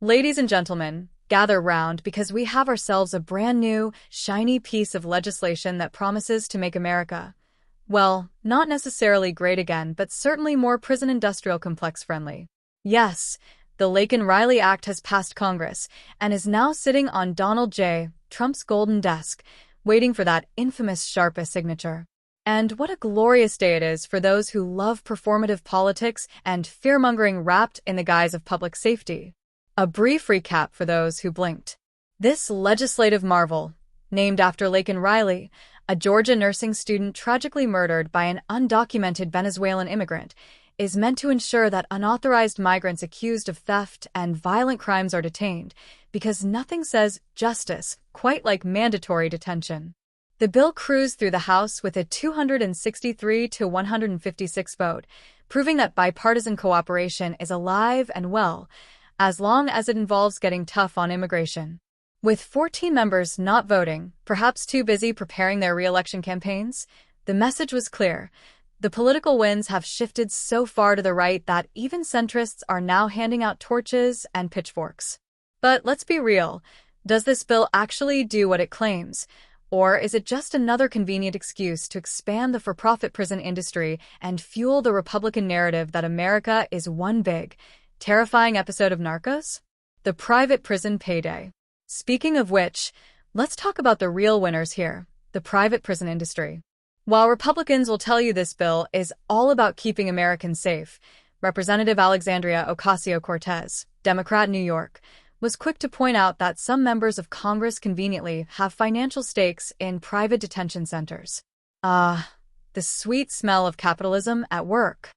Ladies and gentlemen, gather round because we have ourselves a brand new, shiny piece of legislation that promises to make America, well, not necessarily great again, but certainly more prison industrial complex friendly. Yes, the Laken Riley Act has passed Congress and is now sitting on Donald J. Trump's golden desk, waiting for that infamous Sharpa signature. And what a glorious day it is for those who love performative politics and fearmongering wrapped in the guise of public safety. A brief recap for those who blinked. This legislative marvel, named after Laken Riley, a Georgia nursing student tragically murdered by an undocumented Venezuelan immigrant, is meant to ensure that unauthorized migrants accused of theft and violent crimes are detained, because nothing says justice quite like mandatory detention. The bill cruised through the House with a 263 to 156 vote, proving that bipartisan cooperation is alive and well, as long as it involves getting tough on immigration. With 14 members not voting, perhaps too busy preparing their re-election campaigns, the message was clear. The political winds have shifted so far to the right that even centrists are now handing out torches and pitchforks. But let's be real, does this bill actually do what it claims? Or is it just another convenient excuse to expand the for-profit prison industry and fuel the Republican narrative that America is one big, terrifying episode of Narcos? The private prison payday. Speaking of which, let's talk about the real winners here, the private prison industry. While Republicans will tell you this bill is all about keeping Americans safe, Representative Alexandria Ocasio-Cortez, Democrat, New York, was quick to point out that some members of Congress conveniently have financial stakes in private detention centers. The sweet smell of capitalism at work.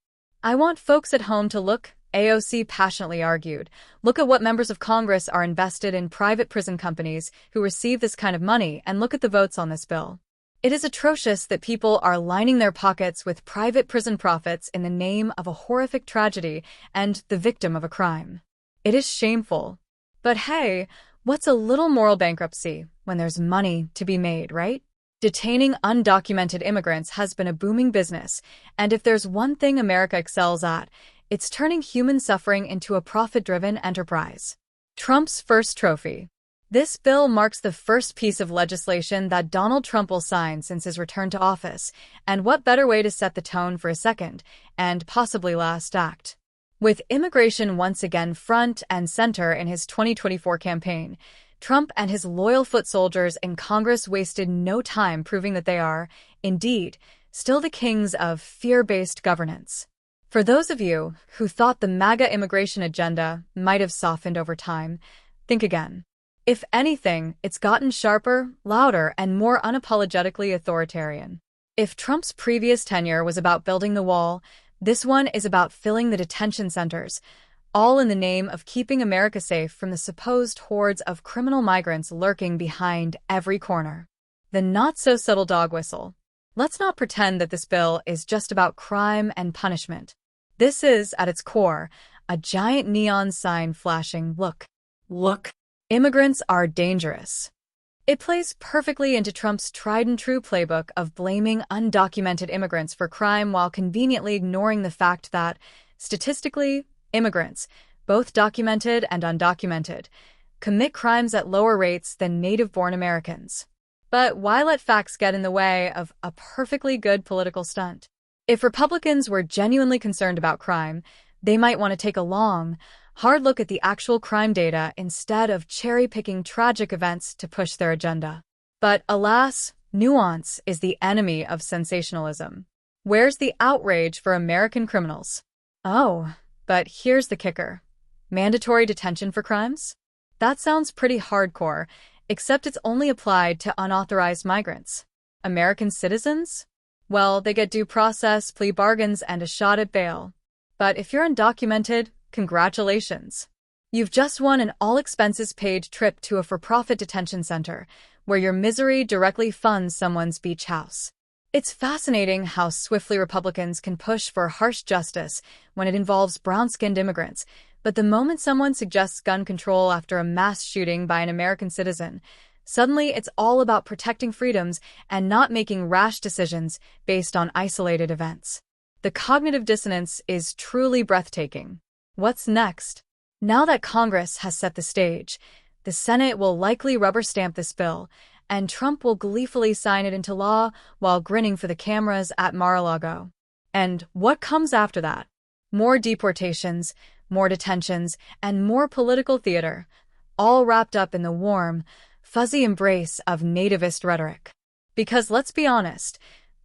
I want folks at home to look, AOC passionately argued, look at what members of Congress are invested in private prison companies who receive this kind of money and look at the votes on this bill. It is atrocious that people are lining their pockets with private prison profits in the name of a horrific tragedy and the victim of a crime. It is shameful. But hey, what's a little moral bankruptcy when there's money to be made, right? Detaining undocumented immigrants has been a booming business, and if there's one thing America excels at, it's turning human suffering into a profit-driven enterprise. Trump's first trophy. This bill marks the first piece of legislation that Donald Trump will sign since his return to office, and what better way to set the tone for a second, and possibly last act. With immigration once again front and center in his 2024 campaign, Trump and his loyal foot soldiers in Congress wasted no time proving that they are, indeed, still the kings of fear-based governance. For those of you who thought the MAGA immigration agenda might have softened over time, think again. If anything, it's gotten sharper, louder, and more unapologetically authoritarian. If Trump's previous tenure was about building the wall, this one is about filling the detention centers, all in the name of keeping America safe from the supposed hordes of criminal migrants lurking behind every corner. The not-so-subtle dog whistle. Let's not pretend that this bill is just about crime and punishment. This is, at its core, a giant neon sign flashing, look, immigrants are dangerous. It plays perfectly into Trump's tried-and-true playbook of blaming undocumented immigrants for crime while conveniently ignoring the fact that, statistically, immigrants, both documented and undocumented, commit crimes at lower rates than native-born Americans. But why let facts get in the way of a perfectly good political stunt? If Republicans were genuinely concerned about crime, they might want to take a long, hard look at the actual crime data instead of cherry-picking tragic events to push their agenda. But alas, nuance is the enemy of sensationalism. Where's the outrage for American criminals? Oh, but here's the kicker. Mandatory detention for crimes? That sounds pretty hardcore, except it's only applied to unauthorized migrants. American citizens? Well, they get due process, plea bargains, and a shot at bail. But if you're undocumented, congratulations. You've just won an all-expenses-paid trip to a for-profit detention center, where your misery directly funds someone's beach house. It's fascinating how swiftly Republicans can push for harsh justice when it involves brown-skinned immigrants, but the moment someone suggests gun control after a mass shooting by an American citizen, suddenly it's all about protecting freedoms and not making rash decisions based on isolated events. The cognitive dissonance is truly breathtaking. What's next? Now that Congress has set the stage, the Senate will likely rubber stamp this bill, and Trump will gleefully sign it into law while grinning for the cameras at Mar-a-Lago. And what comes after that? More deportations, more detentions, and more political theater, all wrapped up in the warm, fuzzy embrace of nativist rhetoric. Because let's be honest,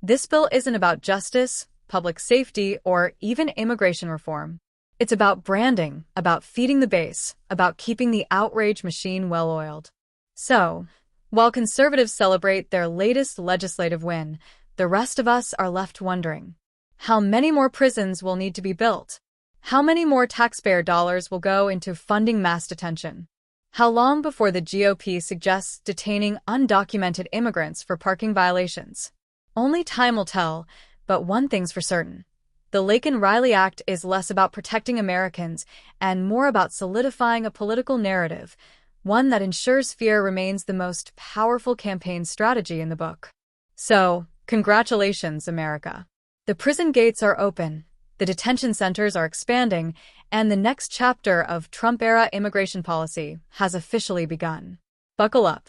this bill isn't about justice, public safety, or even immigration reform. It's about branding, about feeding the base, about keeping the outrage machine well-oiled. So, while conservatives celebrate their latest legislative win, the rest of us are left wondering, how many more prisons will need to be built? How many more taxpayer dollars will go into funding mass detention? How long before the GOP suggests detaining undocumented immigrants for parking violations? Only time will tell, but one thing's for certain. The Laken Riley Act is less about protecting Americans and more about solidifying a political narrative, one that ensures fear remains the most powerful campaign strategy in the book. So, congratulations, America. The prison gates are open, the detention centers are expanding, and the next chapter of Trump-era immigration policy has officially begun. Buckle up.